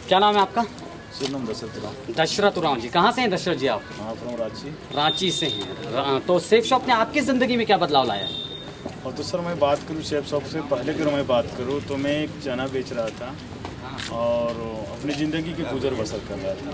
क्या नाम है आपका? शिवनाम दशरथ राव। दशरथ राव जी, कहाँ से हैं दशरथ जी आप? हाँ, फ्रॉम रांची। रांची से हैं। तो सेफ शॉप ने आपकी ज़िंदगी में क्या बदलाव लाया है? और तो सर मैं बात करूँ शेफ शॉप से पहले अगर मैं बात करूँ तो मैं एक चना बेच रहा था और अपनी ज़िंदगी की गुजर बसर कर रहा था।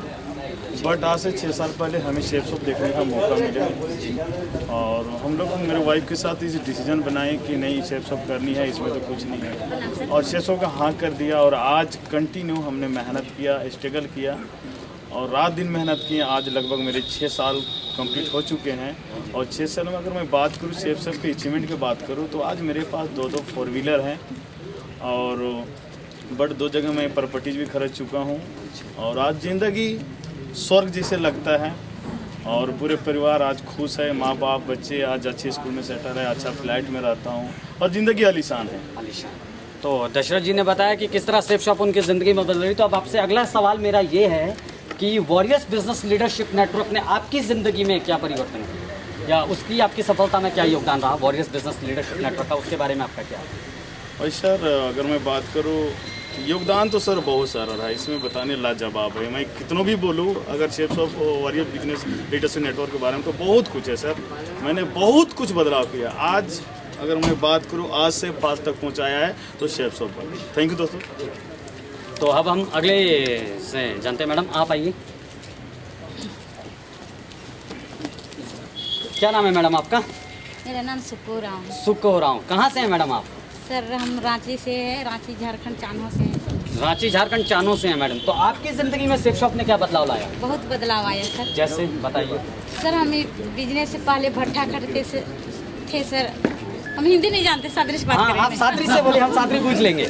बट आज से 6 साल पहले हमें शेफ शॉप देखने का मौका मिला और हम लोग मेरे वाइफ के साथ इस डिसीजन बनाए कि नहीं शेफ शॉप करनी है, इसमें तो कुछ नहीं है, और शेफ शॉप का हाँ कर दिया। और आज कंटिन्यू हमने मेहनत किया, स्ट्रगल किया और रात दिन मेहनत की। आज लगभग मेरे 6 साल कंप्लीट हो चुके हैं। और 6 साल में अगर मैं बात करूँ शेफ शॉप के अचीवमेंट की बात करूँ तो आज मेरे पास 2 4 व्हीलर हैं और बट 2 जगह मैं प्रॉपर्टीज भी खरीद चुका हूँ। और आज ज़िंदगी स्वर्ग जैसे लगता है और पूरे परिवार आज खुश है, माँ बाप बच्चे आज अच्छे स्कूल में सेटल है, अच्छा फ्लैट में रहता हूँ और ज़िंदगी आलीशान है। आलीशान। तो दशरथ जी ने बताया कि किस तरह सेफ शॉप उनकी ज़िंदगी में बदल रही। तो अब आपसे अगला सवाल मेरा ये है कि वॉरियर्स बिजनेस लीडरशिप नेटवर्क ने आपकी ज़िंदगी में क्या परिवर्तन किया या उसकी आपकी सफलता में क्या योगदान रहा वॉरियर्स बिजनेस लीडरशिप नेटवर्क का, उसके बारे में आपका क्या है? और सर अगर मैं बात करूँ योगदान तो सर बहुत सारा रहा है, इसमें बताने लाजवाब है। मैं कितनों भी बोलूँ अगर chef shop warrior business leadership network के बारे में तो बहुत कुछ है सर। मैंने बहुत कुछ बदलाव किया। आज अगर मैं बात करूँ आज से 5 तक पहुँचाया है तो शेफ शॉप पर। थैंक यू दोस्तों। तो अब हम अगले से जानते हैं। मैडम आप आइए। क्या नाम है मैडम आपका? मेरा नाम सुको राव। सुको राव। कहाँ से हैं मैडम आप? सर हम रांची से है, रांची झारखंड चानो से हैं। रांची झारखंड चानो से हैं मैडम। तो आपकी ज़िंदगी में सेफ शॉप ने क्या बदलाव लाया? बहुत बदलाव आया सर। जैसे बताइए। सर हम बिजनेस से पहले भट्ठा खड़के से थे सर। हम हिंदी नहीं जानते, सादरी से बात हाँ, करेंगे। आप सादरी से बोलिए, हम सादरी पूछ लेंगे।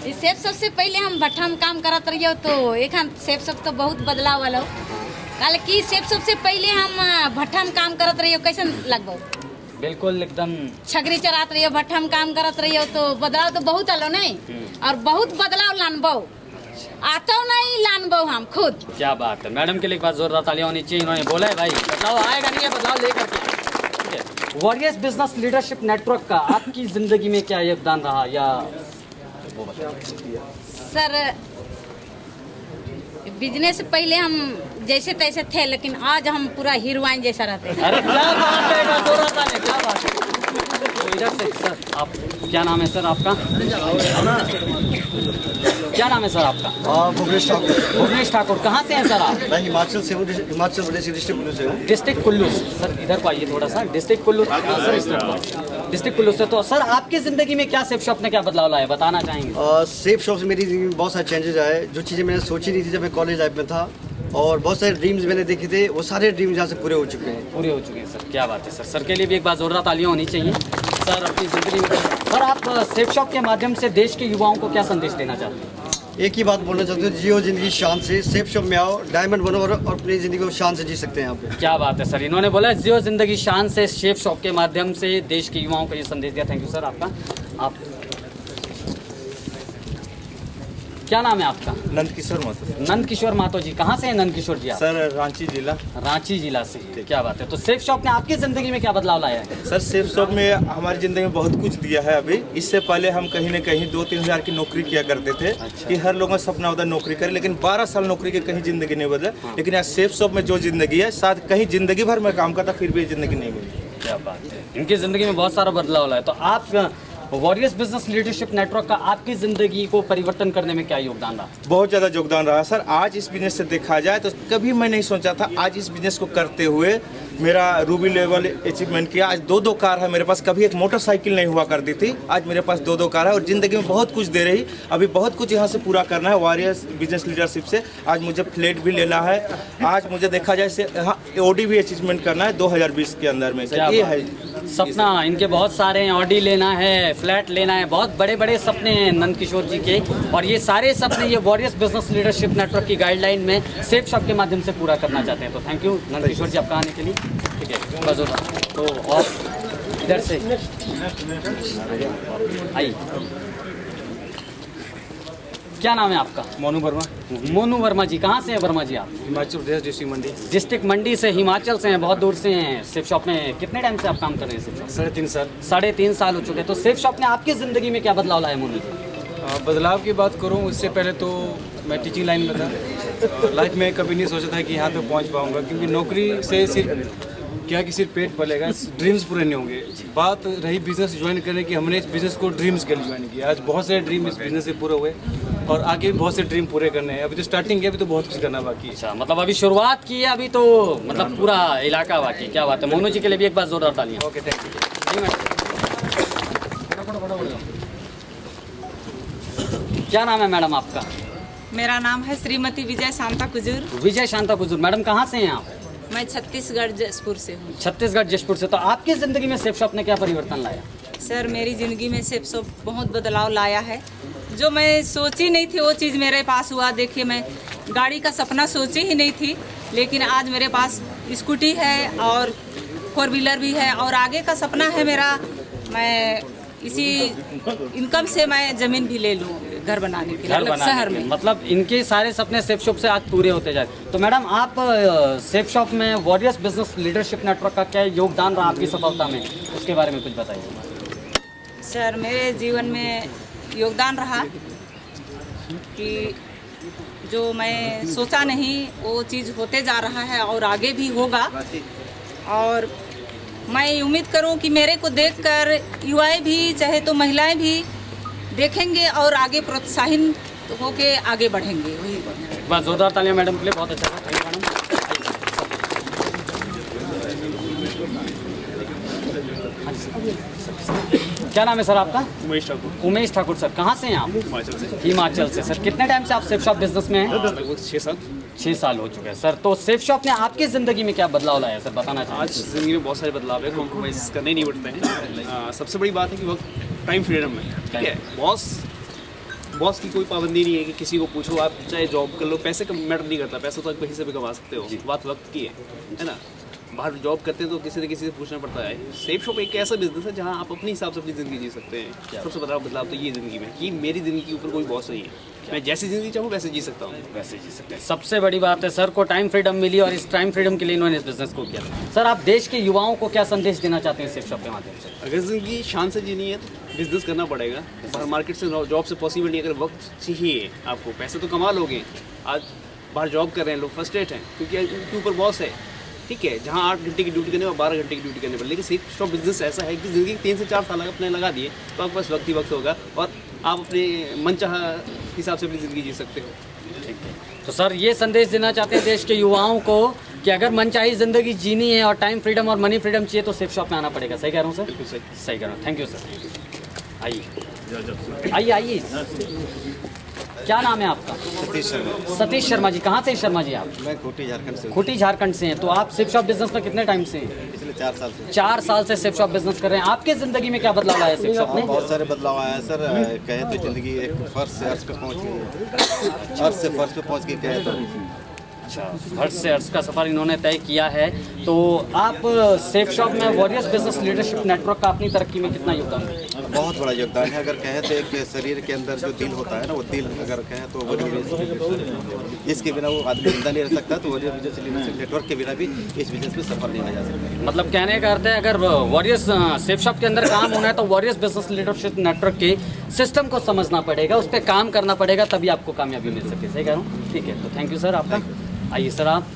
इस सेफ सबसे पहले हम भट्ठा में काम करत रहियो तो एक सेफ सब तो बहुत बदलाव वाला कल की सेफ सबसे पहले हम भट्ठा में काम करत रहियो कैसे लगभग बिल्कुल एकदम छगरी चरात रहियो, भट्ठा में काम करत रहियो तो बदलाव तो बहुत आलो नहीं और बहुत बदलाव लानबो आता नहीं लानबो हम खुद। क्या बात है मैडम के लिए एक बात जोरदार तालियां होनी चाहिए। इन्होंने बोला है भाई बदलाव आएगा नहीं है, बदलाव लेकर के। ठीक है, वॉरियर्स बिजनेस लीडरशिप नेटवर्क का आपकी जिंदगी में क्या योगदान रहा या वो बताइए। सर बिजनेस से पहले हम जैसे तैसे थे लेकिन आज हम पूरा हीरोइन जैसा रहते हैं। अरे क्या बात है, क्या बात है। तो इधर से सर आप, क्या नाम है सर आपका? क्या नाम है सर आपका? भुवनेश ठाकुर। भुवनेश ठाकुर। कहाँ से हैं सर आप? मैं हिमाचल से हूँ, हिमाचल प्रदेश डिस्ट्रिक्ट कुल्लू से हूँ। डिस्ट्रिक्ट कुल्लू। सर इधर को आइए थोड़ा सा। डिस्ट्रिक्ट कुल्लू सर, इस तरफ डिस्ट्रिक्ट कुल्लू से। तो सर आपकी ज़िंदगी में क्या सेफ शॉप ने क्या बदलाव लाया बताना चाहेंगे? सेफ शॉप से मेरी जिंदगी में बहुत सारे चेंजेस आए। जो चीज़ें मैंने सोची नहीं थी जब मैं कॉलेज लाइफ में था और बहुत सारे ड्रीम्स मैंने देखे थे, वो सारे ड्रीम्स यहाँ से पूरे हो चुके हैं। पूरे हो चुके हैं सर। क्या बात है सर। सर के लिए भी एक बार जोरदार तालियां होनी चाहिए। सर अपनी ज़िंदगी में सर आप सेफ शॉप के माध्यम से देश के युवाओं को क्या संदेश देना चाहते हैं? एक ही बात बोलना चाहते हो, जियो जिंदगी शान से, सेफ शॉप में आओ, डायमंड बनो और अपनी ज़िंदगी को शान से जी सकते हैं यहाँ पे। क्या बात है सर। इन्होंने बोला जियो जिंदगी शान से, सेफ शॉप के माध्यम से देश के युवाओं को ये संदेश दिया। थैंक यू सर आपका। आप क्या नाम है आपका? नंदकिशोर महतो। नंदकिशोर महतो जी। कहाँ से हैं नंदकिशोर जी आप? सर रांची जिला। रांची जिला से। क्या बात है। तो सेफ शॉप ने आपकी ज़िंदगी में क्या बदलाव लाया है? सर सेफ शॉप में हमारी ज़िंदगी में बहुत कुछ दिया है। अभी इससे पहले हम कहीं न कहीं 2-3 हज़ार की नौकरी किया करते थे। कि हर लोगों का सपना होता है नौकरी करे, लेकिन 12 साल नौकरी के कहीं ज़िंदगी नहीं बदला। लेकिन यहाँ सेफ शॉप में जो ज़िंदगी है शायद कहीं ज़िंदगी भर में काम करता फिर भी ज़िंदगी नहीं मिली। क्या बात है। इनकी ज़िंदगी में बहुत सारा बदलाव लाया। तो आप वॉरियर्स बिजनेस लीडरशिप नेटवर्क का आपकी ज़िंदगी को परिवर्तन करने में क्या योगदान रहा? बहुत ज़्यादा योगदान रहा सर। आज इस बिज़नेस से देखा जाए तो कभी मैं नहीं सोचा था आज इस बिज़नेस को करते हुए मेरा रूबी लेवल अचीवमेंट किया। आज 2 कार है मेरे पास। कभी एक मोटरसाइकिल नहीं हुआ करती थी, आज मेरे पास 2 कार है और ज़िंदगी में बहुत कुछ दे रही। अभी बहुत कुछ यहाँ से पूरा करना है वॉरियर्स बिजनेस लीडरशिप से। आज मुझे फ्लैट भी लेना है। आज मुझे देखा जाए से हाँ ऑडी भी अचीवमेंट करना है 2020 के अंदर में। सर ये है सपना इनके बहुत सारे हैं। ऑडी लेना है, फ्लैट लेना है, बहुत बड़े बड़े सपने हैं नंदकिशोर जी के। और ये सारे सपने ये वॉरियर्स बिजनेस लीडरशिप नेटवर्क की गाइडलाइन में सेफ शॉप के माध्यम से पूरा करना चाहते हैं। तो थैंक यू नंदकिशोर जी आपका आने के लिए। ठीक है बस। तो और इधर से आइए। क्या नाम है आपका? मोनू वर्मा। मोनू वर्मा जी। कहाँ से हैं वर्मा जी आप? हिमाचल प्रदेश डिस्ट्रिक्ट मंडी। डिस्ट्रिक्ट मंडी से, हिमाचल से हैं, बहुत दूर से हैं। सेफ शॉप में कितने टाइम से आप काम कर रहे हैं? सेफ शॉप 3.5 साल। 3.5 साल हो चुके हैं। तो सेफ शॉप ने आपकी ज़िंदगी में क्या बदलाव लाया मोनू जी? बदलाव की बात करूं उससे पहले तो मैं टीचिंग लाइन में था। लाइफ में कभी नहीं सोचा था कि यहाँ पे पहुँच पाऊँगा, क्योंकि नौकरी से सिर्फ क्या कि सिर्फ पेट पलेगा, ड्रीम्स पूरे नहीं होंगे। बात रही बिजनेस ज्वाइन करने की, हमने इस बिज़नेस को ड्रीम्स के लिए ज्वाइन किया। आज बहुत सारे ड्रीम इस बिज़नेस से पूरे हुए और आगे भी बहुत से ड्रीम पूरे करने हैं। अभी तो स्टार्टिंग है, अभी तो बहुत कुछ करना बाकी है। अच्छा, मतलब अभी शुरुआत की है, अभी तो मतलब पूरा इलाका बाकी। क्या बात है, मोनू जी के लिए भी एक बार जोरदार तालियां। Okay, thank you. क्या नाम है मैडम आपका? मेरा नाम है श्रीमती विजय शांता कुजूर। विजय शांता कुजूर। मैडम कहाँ से हैं आप? मैं छत्तीसगढ़ जसपुर से हूँ। छत्तीसगढ़ जशपुर से। तो आपकी ज़िंदगी में सेफ शॉप ने क्या परिवर्तन लाया? सर, मेरी ज़िंदगी में सेफ शॉप बहुत बदलाव लाया है। जो मैं सोची नहीं थी वो चीज़ मेरे पास हुआ। देखिए, मैं गाड़ी का सपना सोची ही नहीं थी, लेकिन आज मेरे पास स्कूटी है और 4 व्हीलर भी है। और आगे का सपना है मेरा, मैं इसी इनकम से मैं ज़मीन भी ले लूँ घर बनाने के लिए, घर बनाने शहर के लिए। में। मतलब इनके सारे सपने सेफ शॉप से आज पूरे होते जाए। तो मैडम, आप सेफ शॉप में वॉरियर्स बिजनेस लीडरशिप नेटवर्क का क्या योगदान रहा आपकी सफलता में, उसके बारे में कुछ बताइए। सर, मेरे जीवन में योगदान रहा कि जो मैं सोचा नहीं वो चीज़ होते जा रहा है और आगे भी होगा। और मैं उम्मीद करूं कि मेरे को देखकर युवाएं भी, चाहे तो महिलाएं भी देखेंगे और आगे प्रोत्साहित होके आगे बढ़ेंगे। वही एक बार जोरदार तालियां मैडम के लिए। बहुत अच्छा था, थैंक यू मैडम। क्या नाम है सर आपका? उमेश ठाकुर। उमेश ठाकुर सर। कहाँ से हैं आप? हिमाचल से। हिमाचल से। सर, कितने टाइम से आप सेफ शॉप बिजनेस में हैं? लगभग 6 साल। 6 साल हो चुके हैं सर। तो सेफ शॉप ने आपकी ज़िंदगी में क्या बदलाव लाया सर, बताना चाहिए। आज ज़िंदगी में बहुत सारे बदलाव है, कॉम्प्रोमाइज़ करने ही नहीं पड़ते हैं। सबसे बड़ी बात है कि वक्त टाइम फ्रीडम है, ठीक है। बॉस की कोई पाबंदी नहीं है कि किसी को पूछो, आप चाहे जॉब कर लो, पैसे का मैटर नहीं करता, पैसा तो आप कहीं से भी कमा सकते हो। बात वक्त की है ना। बाहर जॉब करते हैं तो किसी न किसी से पूछना पड़ता है। सेफ शॉप एक ऐसा बिजनेस है जहाँ आप अपने हिसाब से अपनी ज़िंदगी जी सकते हैं। सबसे बड़ा बदलाव तो ये ज़िंदगी में कि मेरी ज़िंदगी के ऊपर कोई बॉस नहीं है। मैं जैसी ज़िंदगी चाहूँ वैसे जी सकता हूँ। वैसे जी सकते हैं। सबसे बड़ी बात है, सर को टाइम फ्रीडम मिली और इस टाइम फ्रीडम के लिए इन्होंने इस बिजनेस को किया। सर, आप देश के युवाओं को क्या संदेश देना चाहते हैं सेफ शॉप के माध्यम से? अगर ज़िंदगी शान से जीनी है तो बिजनेस करना पड़ेगा। बाहर मार्केट से जॉब से पॉसिबल नहीं। अगर वक्त चाहिए आपको, पैसे तो कमा लोगे। आज बाहर जॉब कर रहे हैं लोग, फ्रस्ट्रेट हैं क्योंकि उनके ऊपर बॉस है, ठीक है। जहाँ 8 घंटे की ड्यूटी करने और 12 घंटे की ड्यूटी करने पर। लेकिन सेफ शॉप बिजनेस ऐसा है कि ज़िंदगी 3 से 4 साल अपने लगा दिए तो आपके पास वक्त ही वक्त होगा और आप अपने मनचाहा हिसाब से अपनी ज़िंदगी जी सकते हो। ठीक है। तो सर, ये संदेश देना चाहते हैं देश के युवाओं को कि अगर मनचाही ज़िंदगी जीनी है और टाइम फ्रीडम और मनी फ्रीडम चाहिए तो सेफ शॉप में आना पड़ेगा। सही कह रहा हूँ सर? बिल्कुल सही। सही कह रहा हूँ। Thank you sir. आइए आइए। क्या नाम है आपका? सतीश शर्मा। सतीश शर्मा जी। कहाँ से शर्मा जी आप? मैं खूंटी झारखंड से हूँ। खूंटी झारखंड से हैं। तो आप सेफ शॉप बिजनेस में कितने टाइम से हैं? पिछले 4 साल से। 4 साल से सेफ शॉप बिजनेस कर रहे हैं। आपके ज़िंदगी में क्या बदलाव आया सेफ शॉप में? बहुत सारे बदलाव आया है सर। कहे तो ज़िंदगी एक फर्श से अर्श पे पहुँच गई है। अर्श से फर्श पे पहुँच गई कहे तो। अच्छा, फर्श से अर्श का सफ़र इन्होंने तय किया है। तो आप सेफ शॉप में वॉरियर्स बिजनेस लीडरशिप नेटवर्क का अपनी तरक्की में कितना योगदान है? बहुत बड़ा योगदान है। अगर कहें तो एक शरीर के अंदर जो दिल होता है ना, वो दिल अगर कहें तो वो इसके बिना वो आदमी जिंदा नहीं रह सकता। तो वॉरियर बिजनेस लीडरशिप नेटवर्क के बिना भी इस बिजनेस में सफल नहीं हो जा सकता। मतलब कहने का अर्थ है, अगर वॉरियर्स सेफ शॉप के अंदर काम होना है तो वॉरियर्स बिजनेस लीडरशिप नेटवर्क के सिस्टम को समझना पड़ेगा, उस पर काम करना पड़ेगा, तभी आपको कामयाबी मिल सके। सही कह रहा हूँ? ठीक है। तो थैंक यू सर आपका। आइए सर, आप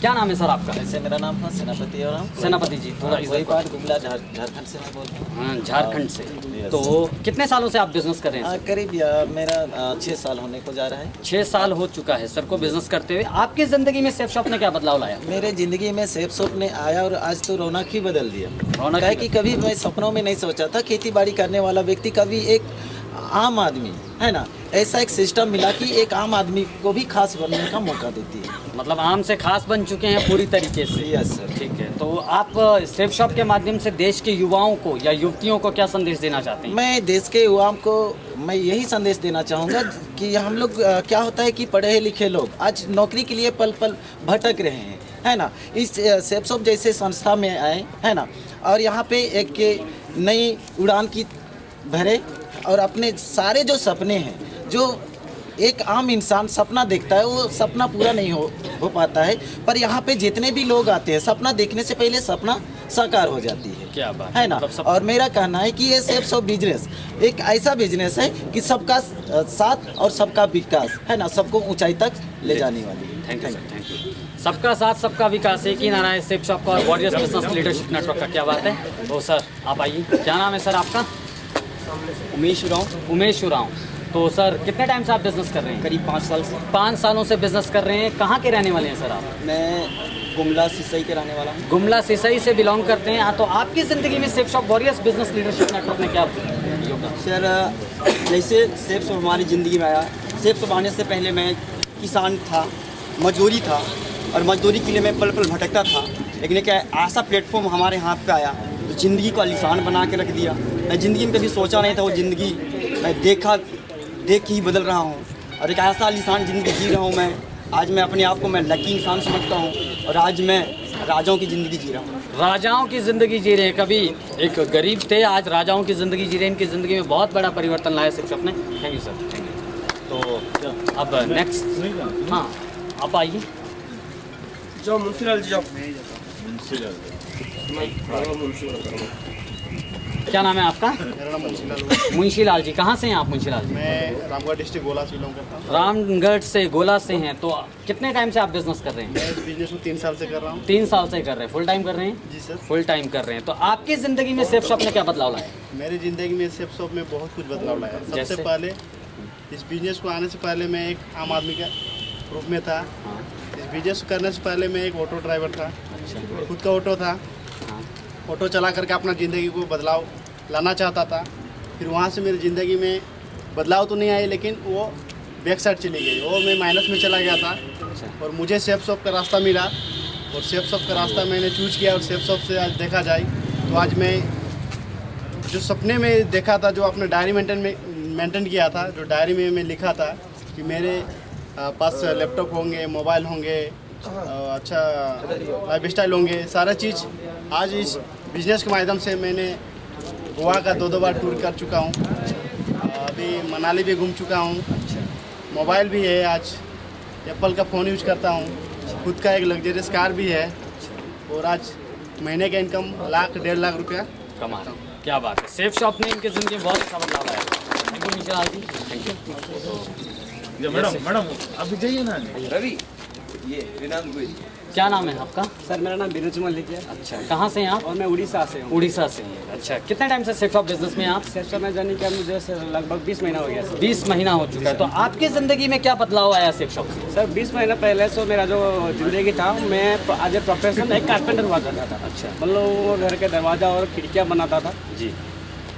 क्या नाम है सर आपका? ऐसे मेरा नाम है सेनापति और हम सेनापति जी। थोड़ा वही बात गुमला झारखंड से मैं बोल रहा हूँ। हाँ, झारखंड से। तो कितने सालों से आप बिजनेस कर रहे हैं? करीब मेरा 6 साल होने को जा रहा है। 6 साल हो चुका है सर को बिजनेस करते हुए। आपकी ज़िंदगी में सेफ शॉप ने क्या बदलाव लाया? मेरे ज़िंदगी में सेफ शॉप ने आया और आज तो रौनक ही बदल दिया। रौनक है कि कभी मैं सपनों में नहीं सोचा था खेती बाड़ी करने वाला व्यक्ति कभी एक आम आदमी है ना, ऐसा एक सिस्टम मिला कि एक आम आदमी को भी खास बनने का मौका देती है। मतलब आम से खास बन चुके हैं पूरी तरीके से। Yes sir. ठीक है। तो आप सेफ शॉप के माध्यम से देश के युवाओं को या युवतियों को क्या संदेश देना चाहते हैं? मैं देश के युवाओं को मैं यही संदेश देना चाहूँगा कि हम लोग क्या होता है कि पढ़े लिखे लोग आज नौकरी के लिए पल पल भटक रहे हैं, है ना। इस सेफ शॉप जैसे संस्था में आए, है ना, और यहाँ पे एक नई उड़ान की भरे और अपने सारे जो सपने हैं, जो एक आम इंसान सपना देखता है, वो सपना पूरा नहीं हो पाता है। पर यहाँ पे जितने भी लोग आते हैं, सपना देखने से पहले सपना साकार हो जाती है। क्या बात है ना। मतलब सब और मेरा कहना है कि ये शेप्स ऑफ बिजनेस एक ऐसा बिजनेस है कि सबका साथ और सबका विकास, है ना, सबको ऊंचाई तक ले जाने वाली। Thank you sir, thank you. सबका साथ सबका विकास, एक ही नारा है शेप शॉप का और वॉरियर्स बिजनेस लीडरशिप नेटवर्क का। क्या बात है। तो सर आप आइए, क्या नाम है सर आपका? उमेश उरांव। उमेश उरांव। तो सर कितने टाइम से आप बिजनेस कर रहे हैं? करीब 5 साल से। 5 सालों से बिजनेस कर रहे हैं। कहाँ के रहने वाले हैं सर आप? मैं गुमला सिसई के रहने वाला हूँ। गुमला सिसई से बिलोंग करते हैं। तो आपकी ज़िंदगी में shape shop warriors business leadership network ने क्या योगदान? सर जैसे शेप शॉप हमारी ज़िंदगी में आया, शेप शॉप आने से पहले मैं किसान था, मजदूरी था और मजदूरी के लिए मैं पल पल भटकता था। लेकिन एक ऐसा प्लेटफॉर्म हमारे हाथ पे आया तो ज़िंदगी को आसान बना के रख दिया। मैं ज़िंदगी में कभी सोचा नहीं था, वो ज़िंदगी मैं देख के ही बदल रहा हूँ और एक ऐसा आसान ज़िंदगी जी रहा हूँ मैं। आज मैं अपने आप को मैं लकी इंसान समझता हूँ और आज मैं राजाओं की ज़िंदगी जी रहा हूँ। राजाओं की ज़िंदगी जी रहे हैं। कभी एक गरीब थे, आज राजाओं की ज़िंदगी जी रहे हैं। इनकी ज़िंदगी में बहुत बड़ा परिवर्तन लाया शेप शॉप ने। Thank you sir, thank you. तो अब नेक्स्ट, हाँ आप आइए। जो मुंशीलाल जी, क्या नाम है आपका? मेरा नाम मुंशीलाल। मुंशीलाल जी, कहाँ से हैं आप मुंशीलाल जी? मैं रामगढ़ डिस्ट्रिक्ट गोला से बिलोंग करता हूँ। रामगढ़ से, गोला से हैं। तो कितने टाइम से आप बिजनेस कर रहे हैं? मैं इस बिजनेस को 3 साल से कर रहा हूँ। 3 साल से कर रहे हैं। फुल टाइम कर रहे हैं? जी सर। फुल टाइम कर रहे हैं। तो आपकी ज़िंदगी में शेप शॉप ने क्या बदलाव लाया? मेरी ज़िंदगी में शेप शॉप में बहुत कुछ बदलाव लाया। सबसे जैसे? पहले इस बिजनेस को आने से पहले मैं एक आम आदमी का रूप में था। इस बिजनेस को करने से पहले मैं एक ऑटो ड्राइवर था। खुद का ऑटो था। ऑटो चला करके अपना ज़िंदगी को बदलाव लाना चाहता था। फिर वहाँ से मेरी ज़िंदगी में बदलाव तो नहीं आई, लेकिन वो बैक साइड चली गई। वो मैं माइनस में चला गया था और मुझे शेप शॉप का रास्ता मिला और शेप शॉप का रास्ता मैंने चूज किया। और शेप शॉप से आज देखा जाए तो आज मैं जो सपने में देखा था, जो अपने डायरी मेंटेन किया था, जो डायरी में मैं लिखा था कि मेरे पास लैपटॉप होंगे, मोबाइल होंगे, अच्छा लाइफ स्टाइल होंगे, सारा चीज़ आज इस बिज़नेस के माध्यम से मैंने गोवा का 2 बार टूर कर चुका हूँ। अभी मनाली भी घूम चुका हूँ। मोबाइल भी है, आज एप्पल का फ़ोन यूज करता हूँ। खुद का एक लग्जरियस कार भी है और आज महीने का इनकम 1,00,000-1.5 लाख रुपया कमा रहे हैं। क्या बात है। शेप शॉप ने इनकी ज़िंदगी में बहुत अच्छा बदलाव लाया। Thank you Munshilal ji, thank you. Madam अभी जाइए ना। रवि, ये विनांत गोयल। क्या नाम है आपका? सर मेरा नाम बिरुच मल्लिक है। अच्छा, कहाँ से हैं आप? और मैं उड़ीसा से हूँ। उड़ीसा से हैं। अच्छा, कितने टाइम से शेप शॉप बिजनेस में हैं आप? शेप शॉप में जाने का मुझे लगभग 20 महीना हो गया सर। 20 महीना हो चुका है। तो आपकी ज़िंदगी में क्या बदलाव आया शेप शॉप से? सर 20 महीना पहले से मेरा जो ज़िंदगी था, मैं एज ए प्रोफेशन एक कारपेंटर हुआ करता था। अच्छा, मतलब वो घर के दरवाज़ा और खिड़कियाँ बनाता था जी।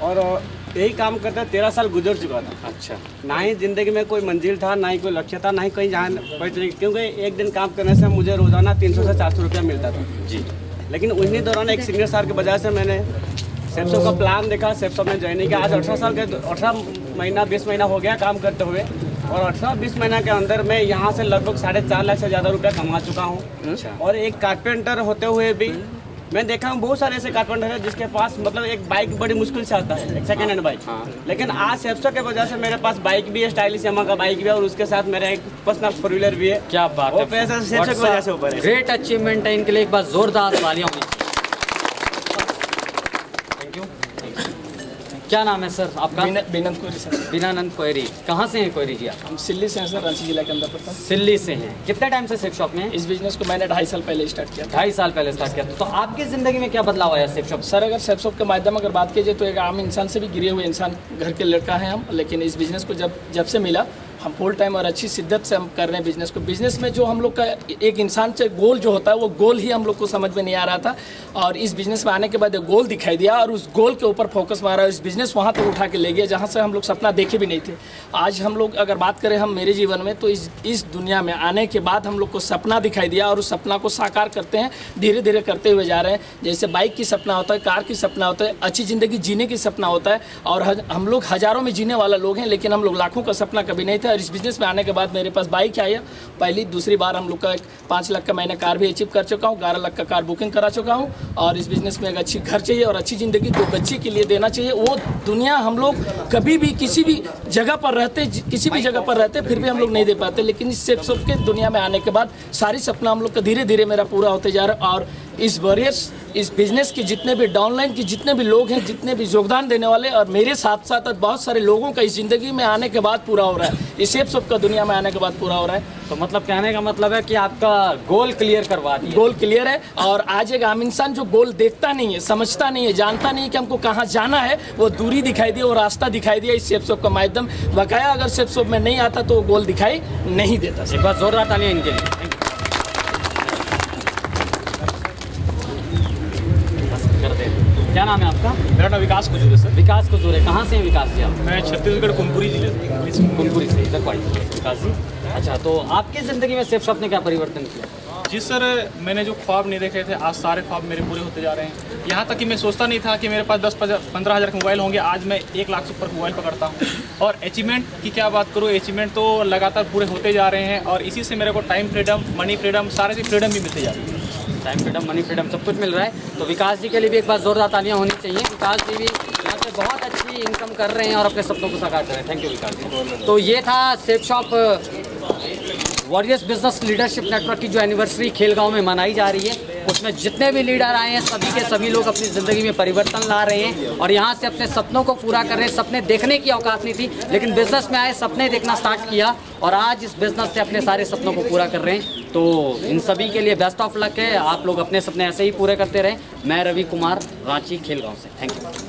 और यही काम करते 13 साल गुजर चुका था। अच्छा, ना ही ज़िंदगी में कोई मंजिल था, ना ही कोई लक्ष्य था, ना ही कहीं जहाँ पहुँचने, क्योंकि एक दिन काम करने से मुझे रोज़ाना 300 से 400 रुपया मिलता था जी। लेकिन उन्हीं दौरान एक सीनियर सर की वजह से मैंने शेप शॉप का प्लान देखा, शेप शॉप में ज्वाइन किया। आज 18 साल के 18 महीना 20 महीना हो गया काम करते हुए और 18-20 महीना के अंदर मैं यहाँ से लगभग 4.5 लाख से ज़्यादा रुपया कमा चुका हूँ। अच्छा। और एक कारपेंटर होते हुए भी मैं देखा हूँ बहुत सारे ऐसे कारपेंटर हैं जिसके पास मतलब एक बाइक बड़ी मुश्किल से आता है, एक सेकेंड हैंड बाइक। लेकिन आज शेप शॉप के वजह से मेरे पास बाइक भी है, स्टाइलिश यामा का बाइक भी है और उसके साथ मेरा एक पर्सनल 4 व्हीलर भी है। क्या बात है। वो पैसा शेप शॉप की वजह से ऊपर है। ग्रेट अचीवमेंट है इनके लिए। एक बार जोरदार तालियां होंगी। Thank you. क्या नाम है सर आपका? बिनंत कोहरी सर। बिनानंद कोहरी। कहाँ से हैं कोहरी जी आप? हम सिल्ली से हैं सर, रांची जिला के अंदर पड़ता है। सिल्ली से हैं। कितने टाइम से शेप शॉप में हैं? इस बिजनेस को मैंने 2.5 साल पहले स्टार्ट किया था। 2.5 साल पहले स्टार्ट किया। तो आपकी ज़िंदगी में क्या बदलाव आया शेप शॉप? सर अगर शेप शॉप के माध्यम अगर बात की जाए तो एक आम इंसान से भी गिरे हुए इंसान, घर के लड़का है हम, लेकिन इस बिज़नेस को जब से मिला हम फुल टाइम और अच्छी शिद्दत से हम कर रहे हैं बिज़नेस को। बिज़नेस में जो हम लोग का एक इंसान से गोल जो होता है वो गोल ही हम लोग को समझ में नहीं आ रहा था और इस बिज़नेस में आने के बाद एक गोल दिखाई दिया और उस गोल के ऊपर फोकस मारा। इस बिज़नेस वहाँ तक उठा के ले गया जहाँ से हम लोग सपना देखे भी नहीं थे। आज हम लोग अगर बात करें हम मेरे जीवन में तो इस दुनिया में आने के बाद हम लोग को सपना दिखाई दिया और उस सपना को साकार करते हैं, धीरे धीरे करते हुए जा रहे हैं। जैसे बाइक की सपना होता है, कार की सपना होता है, अच्छी ज़िंदगी जीने की सपना होता है और हम लोग हज़ारों में जीने वाला लोग हैं, लेकिन हम लोग लाखों का सपना कभी नहीं था। और इस बिज़नेस में आने के बाद मेरे पास बाइक आया, पहली दूसरी बार हम लोग का 5 लाख का मैंने कार भी अचीव कर चुका हूँ, 11 लाख का कार बुकिंग करा चुका हूँ। और इस बिज़नेस में एक अच्छी घर चाहिए और अच्छी ज़िंदगी जो बच्चे के लिए देना चाहिए, वो दुनिया हम लोग कभी भी किसी भी जगह पर रहते फिर भी हम लोग नहीं दे पाते। लेकिन इस शेप शॉप के दुनिया में आने के बाद सारी सपना हम लोग का धीरे धीरे मेरा पूरा होते जा रहा है। और इस इस बिज़नेस के जितने भी डाउनलाइन के जितने भी लोग हैं, जितने भी योगदान देने वाले, और मेरे साथ साथ बहुत सारे लोगों का इस ज़िंदगी में आने के बाद पूरा हो रहा है, इस शेप शॉप का दुनिया में आने के बाद पूरा हो रहा है। तो मतलब कहने का मतलब है कि आपका गोल क्लियर करवा दिया। गोल क्लियर है, और आज एक आम इंसान जो गोल देखता नहीं है, समझता नहीं है, जानता नहीं है कि हमको कहाँ जाना है, वो दूरी दिखाई दी, वो रास्ता दिखाई दिया इस शेप शॉप का माध्यम। बकाया अगर शेप शॉप में नहीं आता तो वो गोल दिखाई नहीं देता। एक बार जोरदार तालियां इनके लिए। क्या नाम है आपका? मेरा नाम विकास कुजूर है सर। विकास कुजूर है। कहाँ से हैं विकास जी आप? मैं छत्तीसगढ़ कुनकुरी जिले से। कुनकुरी से इधर पढ़ी विकास जी। अच्छा, तो आपकी ज़िंदगी में शेप शॉप ने क्या परिवर्तन किया? जी सर, मैंने जो ख्वाब नहीं देखे थे, आज सारे ख्वाब मेरे पूरे होते जा रहे हैं। यहाँ तक कि मैं सोचता नहीं था कि मेरे पास 10-15 हज़ार के मोबाइल होंगे, आज मैं 1 लाख से ऊपर मोबाइल पकड़ता हूँ। और अचीवमेंट की क्या बात करूँ, अचीवमेंट तो लगातार पूरे होते जा रहे हैं, और इसी से मेरे को टाइम फ्रीडम, मनी फ्रीडम, सारे से फ्रीडम भी मिलते जा रही है। टाइम फ्रीडम, मनी फ्रीडम सब कुछ मिल रहा है। तो विकास जी के लिए भी एक बार जोरदार तालियां होनी चाहिए। विकास जी भी यहाँ से बहुत अच्छी इनकम कर रहे हैं और अपने सपनों को साकार कर रहे हैं। थैंक यू विकास जी। तो ये था shape shop warriors business leadership network की जो एनिवर्सरी खेलगांव में मनाई जा रही है। उसमें जितने भी लीडर आए हैं, सभी के सभी लोग अपनी ज़िंदगी में परिवर्तन ला रहे हैं और यहाँ से अपने सपनों को पूरा कर रहे हैं। सपने देखने की औकात नहीं थी, लेकिन बिजनेस में आए, सपने देखना स्टार्ट किया और आज इस बिजनेस से अपने सारे सपनों को पूरा कर रहे हैं। तो इन सभी के लिए बेस्ट ऑफ लक है। आप लोग अपने सपने ऐसे ही पूरे करते रहें। मैं रवि कुमार, रांची खेलगांव से। Thank you.